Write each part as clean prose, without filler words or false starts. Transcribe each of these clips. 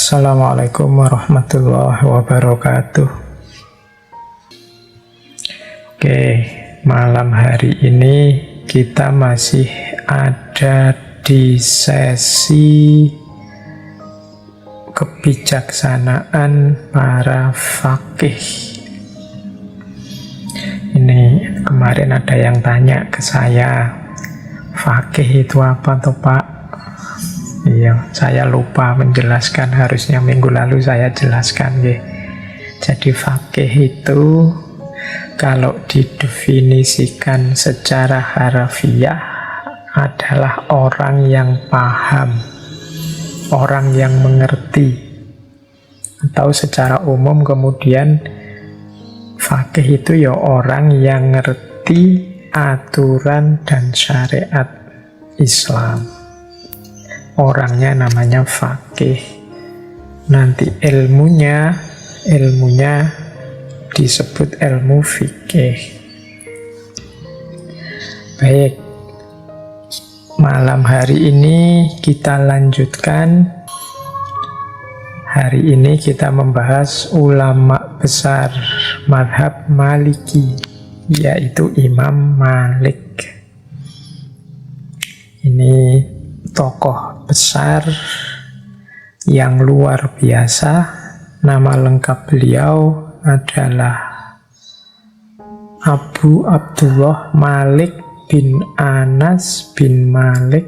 Assalamualaikum warahmatullahi wabarakatuh. Oke, malam hari ini kita masih ada di sesi kebijaksanaan para faqih. Ini kemarin ada yang tanya ke saya, faqih itu apa toh Pak? Iya, saya lupa menjelaskan, harusnya minggu lalu saya jelaskan ya. Jadi faqih itu kalau didefinisikan secara harafiah adalah orang yang paham, orang yang mengerti. Atau secara umum kemudian faqih itu ya orang yang ngerti aturan dan syariat Islam. Orangnya namanya faqih. Nanti ilmunya disebut ilmu fikih. Baik, malam hari ini kita lanjutkan. Hari ini kita membahas ulama besar mazhab Maliki, yaitu Imam Malik. Ini tokoh besar yang luar biasa. Nama lengkap beliau adalah Abu Abdullah Malik bin Anas bin Malik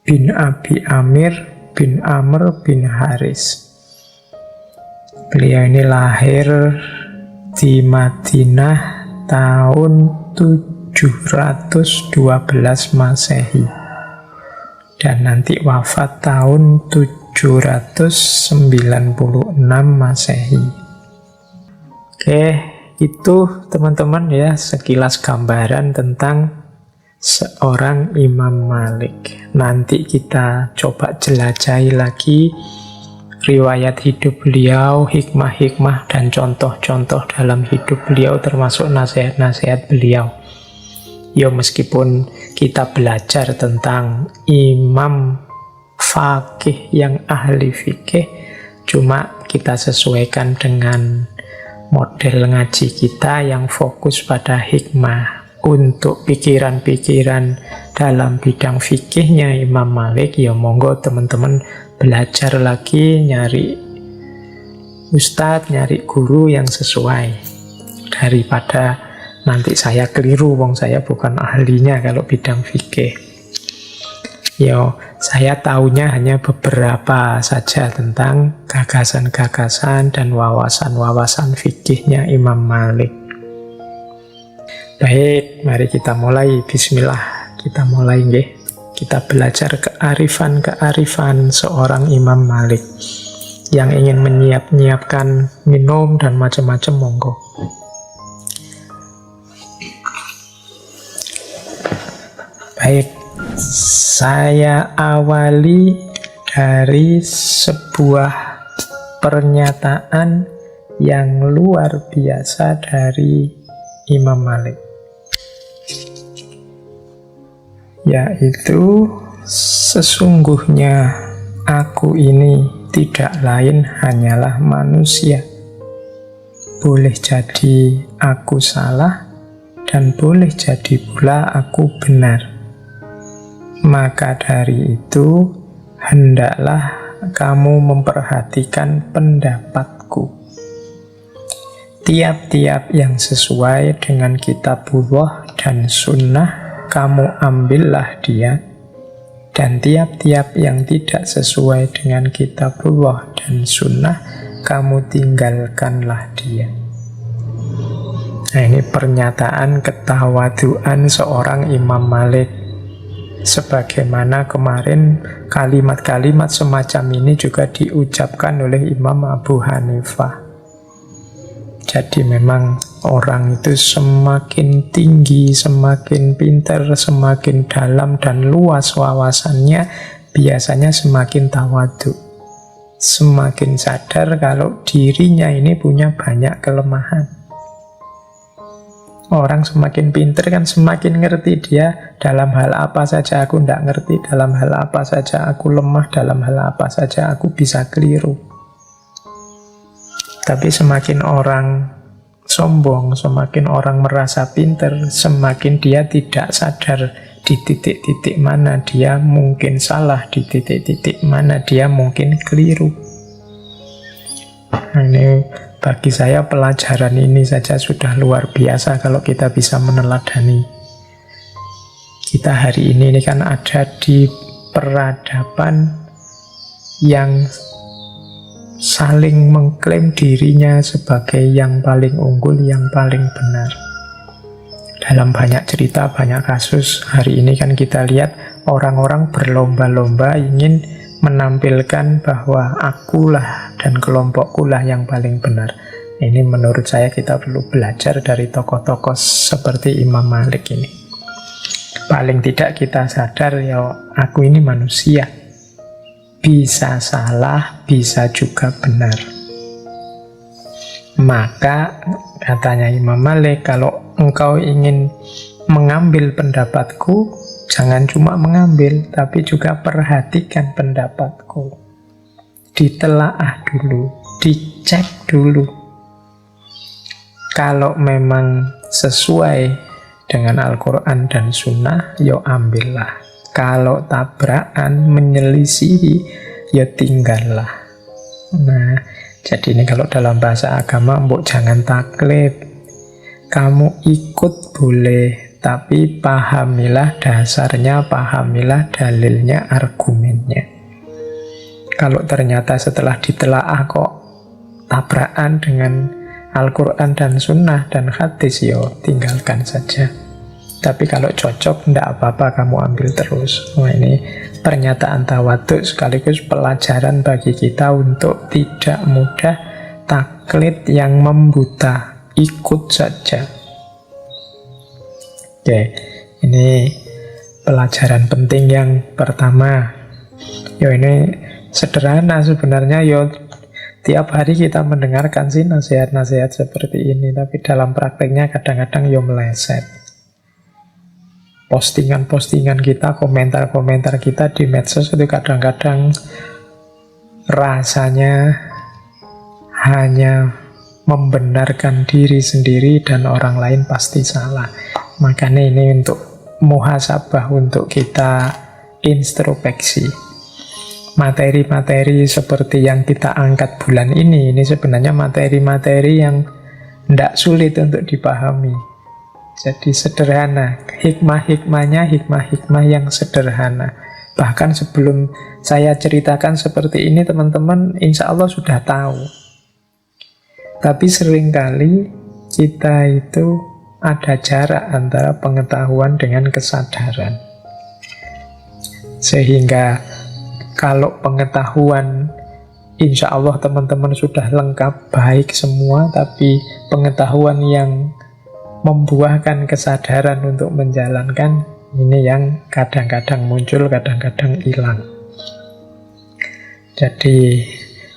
bin Abi Amir bin Amr bin Haris. Beliau ini lahir di Madinah tahun 712 Masehi. Dan nanti wafat tahun 796 Masehi. Oke, itu teman-teman ya sekilas gambaran tentang seorang Imam Malik. Nanti kita coba jelajahi lagi riwayat hidup beliau, hikmah-hikmah dan contoh-contoh dalam hidup beliau, termasuk nasihat-nasihat beliau. Ya meskipun kita belajar tentang imam faqih yang ahli fikih, cuma kita sesuaikan dengan model ngaji kita yang fokus pada hikmah. Untuk pikiran-pikiran dalam bidang fikihnya Imam Malik, ya monggo teman-teman belajar lagi, nyari ustadz, nyari guru yang sesuai, daripada nanti saya keliru, wong saya bukan ahlinya kalau bidang fikih. Yo, saya tahunya hanya beberapa saja tentang gagasan-gagasan dan wawasan-wawasan fikihnya Imam Malik. Baik, mari kita mulai. Bismillah, kita mulai nggih. Kita belajar kearifan-kearifan seorang Imam Malik. Yang ingin menyiapkan minum dan macam-macam monggo. Baik, saya awali dari sebuah pernyataan yang luar biasa dari Imam Malik, yaitu sesungguhnya aku ini tidak lain hanyalah manusia. Boleh jadi aku salah dan boleh jadi pula aku benar. Maka dari itu, hendaklah kamu memperhatikan pendapatku. Tiap-tiap yang sesuai dengan kitabullah dan sunnah, kamu ambillah dia. Dan tiap-tiap yang tidak sesuai dengan kitabullah dan sunnah, kamu tinggalkanlah dia. Nah, ini pernyataan ketawaduan seorang Imam Malik. Sebagaimana kemarin kalimat-kalimat semacam ini juga diucapkan oleh Imam Abu Hanifah. Jadi memang orang itu semakin tinggi, semakin pintar, semakin dalam dan luas wawasannya, biasanya semakin tawadhu. Semakin sadar kalau dirinya ini punya banyak kelemahan. Orang semakin pinter kan semakin ngerti dia dalam hal apa saja aku tidak ngerti, dalam hal apa saja aku lemah, dalam hal apa saja aku bisa keliru. Tapi semakin orang sombong, semakin orang merasa pinter, semakin dia tidak sadar di titik-titik mana dia mungkin salah, di titik-titik mana dia mungkin keliru. Nah, ini bagi saya pelajaran ini saja sudah luar biasa kalau kita bisa meneladani. Kita hari ini kan ada di peradaban yang saling mengklaim dirinya sebagai yang paling unggul, yang paling benar. Dalam banyak cerita, banyak kasus, hari ini kan kita lihat orang-orang berlomba-lomba ingin menampilkan bahwa akulah dan kelompokkulah yang paling benar. Ini menurut saya kita perlu belajar dari tokoh-tokoh seperti Imam Malik ini. Paling tidak kita sadar ya, aku ini manusia, bisa salah, bisa juga benar. Maka katanya Imam Malik, kalau engkau ingin mengambil pendapatku, jangan cuma mengambil, tapi juga perhatikan pendapatku. Ditelaah dulu, dicek dulu. Kalau memang sesuai dengan Al-Quran dan Sunnah, ya ambillah. Kalau tabrakan, menyelisihi, ya tinggallah. Nah, jadi ini kalau dalam bahasa agama, mbok jangan taklid. Kamu ikut boleh, tapi pahamilah dasarnya, pahamilah dalilnya, argumennya. Kalau ternyata setelah ditelaah kok tabrakan dengan Al-Quran dan Sunnah dan hadis, yo tinggalkan saja. Tapi kalau cocok, tidak apa-apa kamu ambil terus. Wah, ini pernyataan tawadhu sekaligus pelajaran bagi kita untuk tidak mudah taklid yang membuta, ikut saja. Oke, ini pelajaran penting yang pertama. Yo, ini sederhana sebenarnya. Yo, tiap hari kita mendengarkan sih nasihat-nasihat seperti ini, tapi dalam prakteknya kadang-kadang yo meleset. Postingan-postingan kita, komentar-komentar kita di medsos itu kadang-kadang rasanya hanya membenarkan diri sendiri dan orang lain pasti salah. Makanya ini untuk muhasabah, untuk kita introspeksi. Materi-materi seperti yang kita angkat bulan ini sebenarnya materi-materi yang tidak sulit untuk dipahami. Jadi sederhana, hikmah-hikmahnya hikmah-hikmah yang sederhana. Bahkan sebelum saya ceritakan seperti ini, teman-teman insya Allah sudah tahu. Tapi seringkali kita itu ada jarak antara pengetahuan dengan kesadaran. Sehingga kalau pengetahuan insya Allah teman-teman sudah lengkap, baik semua, tapi pengetahuan yang membuahkan kesadaran untuk menjalankan, ini yang kadang-kadang muncul, kadang-kadang hilang. Jadi,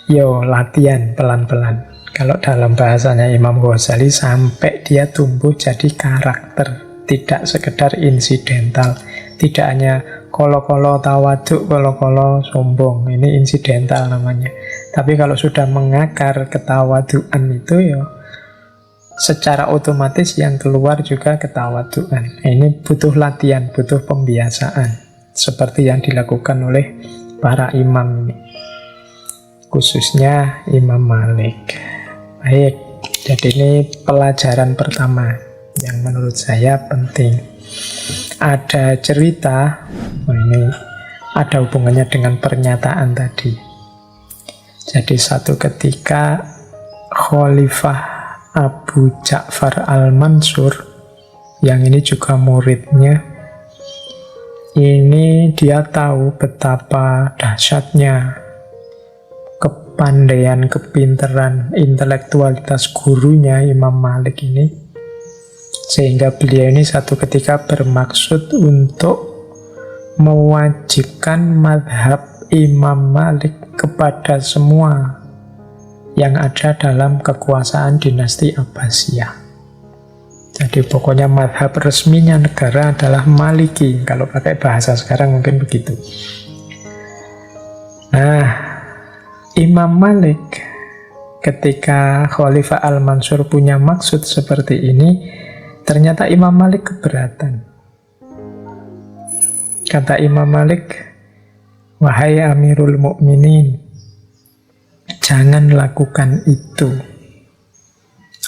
yo latihan pelan-pelan. Kalau dalam bahasanya Imam Ghazali, sampai dia tumbuh jadi karakter, tidak sekedar insidental. Tidak hanya kolo-kolo tawaduk, kolo-kolo sombong, ini insidental namanya. Tapi kalau sudah mengakar ketawaduan itu, yo secara otomatis yang keluar juga ketawaduan. Ini butuh latihan, butuh pembiasaan, seperti yang dilakukan oleh para imam ini, khususnya Imam Malik. Baik, jadi ini pelajaran pertama yang menurut saya penting. Ada cerita, ini ada hubungannya dengan pernyataan tadi. Jadi satu ketika Khalifah Abu Ja'far al-Mansur, yang ini juga muridnya, ini dia tahu betapa dahsyatnya kepandaian, kepinteran, intelektualitas gurunya Imam Malik ini, sehingga beliau ini satu ketika bermaksud untuk mewajibkan madhab Imam Malik kepada semua yang ada dalam kekuasaan dinasti Abbasiyah. Jadi pokoknya mazhab resminya negara adalah Maliki. Kalau pakai bahasa sekarang mungkin begitu. Nah, Imam Malik ketika Khalifah Al-Mansur punya maksud seperti ini, ternyata Imam Malik keberatan. Kata Imam Malik, wahai Amirul Mukminin, jangan lakukan itu.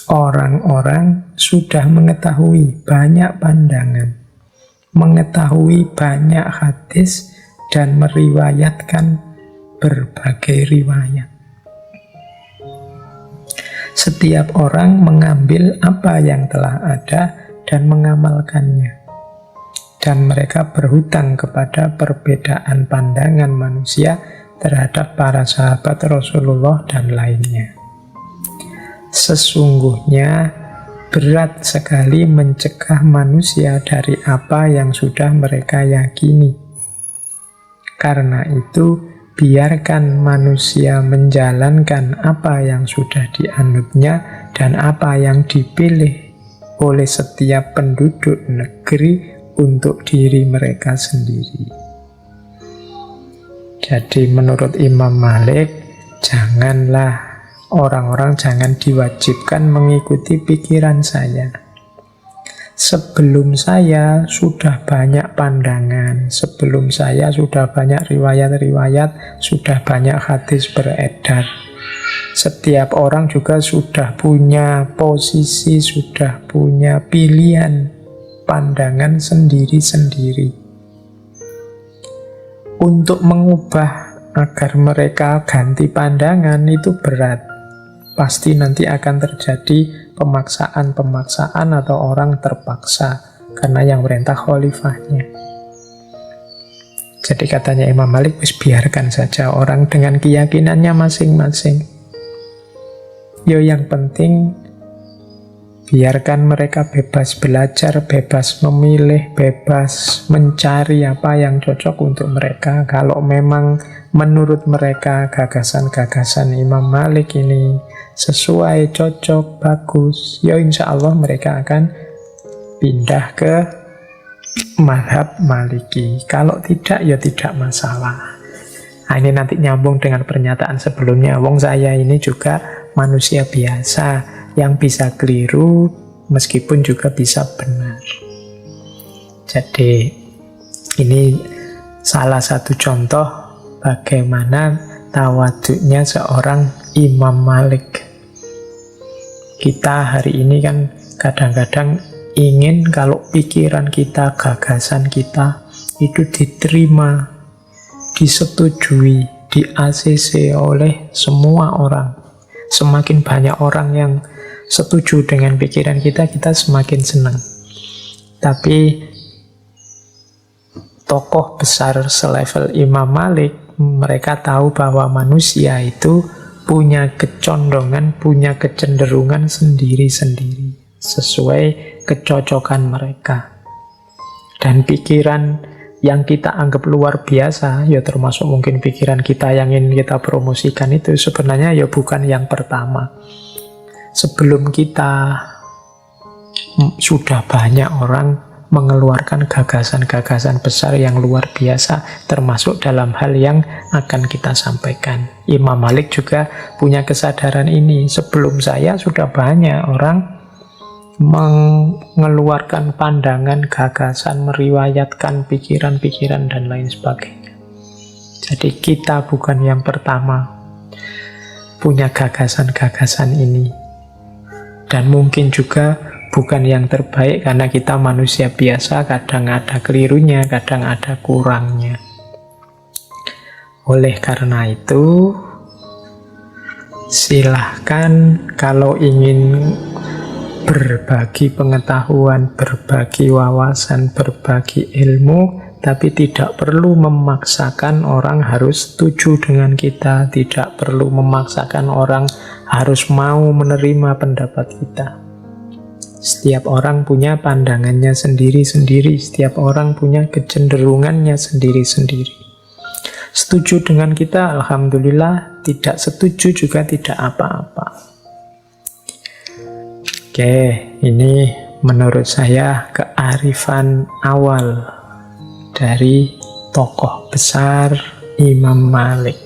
Orang-orang sudah mengetahui banyak pandangan, mengetahui banyak hadis, dan meriwayatkan berbagai riwayat. Setiap orang mengambil apa yang telah ada dan mengamalkannya. Dan mereka berhutang kepada perbedaan pandangan manusia terhadap para sahabat Rasulullah dan lainnya. Sesungguhnya berat sekali mencegah manusia dari apa yang sudah mereka yakini. Karena itu, biarkan manusia menjalankan apa yang sudah dianutnya dan apa yang dipilih oleh setiap penduduk negeri untuk diri mereka sendiri. Jadi menurut Imam Malik, orang-orang jangan diwajibkan mengikuti pikiran saya. Sebelum saya sudah banyak pandangan, sebelum saya sudah banyak riwayat-riwayat, sudah banyak hadis beredar. Setiap orang juga sudah punya posisi, sudah punya pilihan, pandangan sendiri-sendiri. Untuk mengubah agar mereka ganti pandangan itu berat. Pasti nanti akan terjadi pemaksaan-pemaksaan atau orang terpaksa karena yang perintah khalifahnya. Jadi katanya Imam Malik, biarkan saja orang dengan keyakinannya masing-masing. Yang penting biarkan mereka bebas belajar, bebas memilih, bebas mencari apa yang cocok untuk mereka. Kalau memang menurut mereka gagasan-gagasan Imam Malik ini sesuai, cocok, bagus, insya Allah mereka akan pindah ke mazhab Maliki. Kalau tidak, tidak masalah. Nah, ini nanti nyambung dengan pernyataan sebelumnya. Wong saya ini juga manusia biasa yang bisa keliru meskipun juga bisa benar. Jadi ini salah satu contoh bagaimana tawaduknya seorang Imam Malik. Kita hari ini kan kadang-kadang ingin kalau pikiran kita, gagasan kita itu diterima, disetujui, di-ACC oleh semua orang. Semakin banyak orang yang setuju dengan pikiran kita, kita semakin senang. Tapi tokoh besar selevel Imam Malik, mereka tahu bahwa manusia itu punya kecondongan, punya kecenderungan sendiri-sendiri sesuai kecocokan mereka. Dan pikiran yang kita anggap luar biasa, termasuk mungkin pikiran kita yang ingin kita promosikan itu sebenarnya bukan yang pertama. Sebelum kita sudah banyak orang mengeluarkan gagasan-gagasan besar yang luar biasa, termasuk dalam hal yang akan kita sampaikan. Imam Malik juga punya kesadaran ini. Sebelum saya sudah banyak orang mengeluarkan pandangan, gagasan, meriwayatkan pikiran-pikiran dan lain sebagainya. Jadi kita bukan yang pertama punya gagasan-gagasan ini. Dan mungkin juga bukan yang terbaik karena kita manusia biasa, kadang ada kelirunya, kadang ada kurangnya. Oleh karena itu, silahkan kalau ingin berbagi pengetahuan, berbagi wawasan, berbagi ilmu, tapi tidak perlu memaksakan orang harus setuju dengan kita, tidak perlu memaksakan orang harus mau menerima pendapat kita. Setiap orang punya pandangannya sendiri-sendiri, setiap orang punya kecenderungannya sendiri-sendiri. Setuju dengan kita, alhamdulillah. Tidak setuju juga tidak apa-apa. Oke, ini menurut saya kearifan awal dari tokoh besar Imam Malik.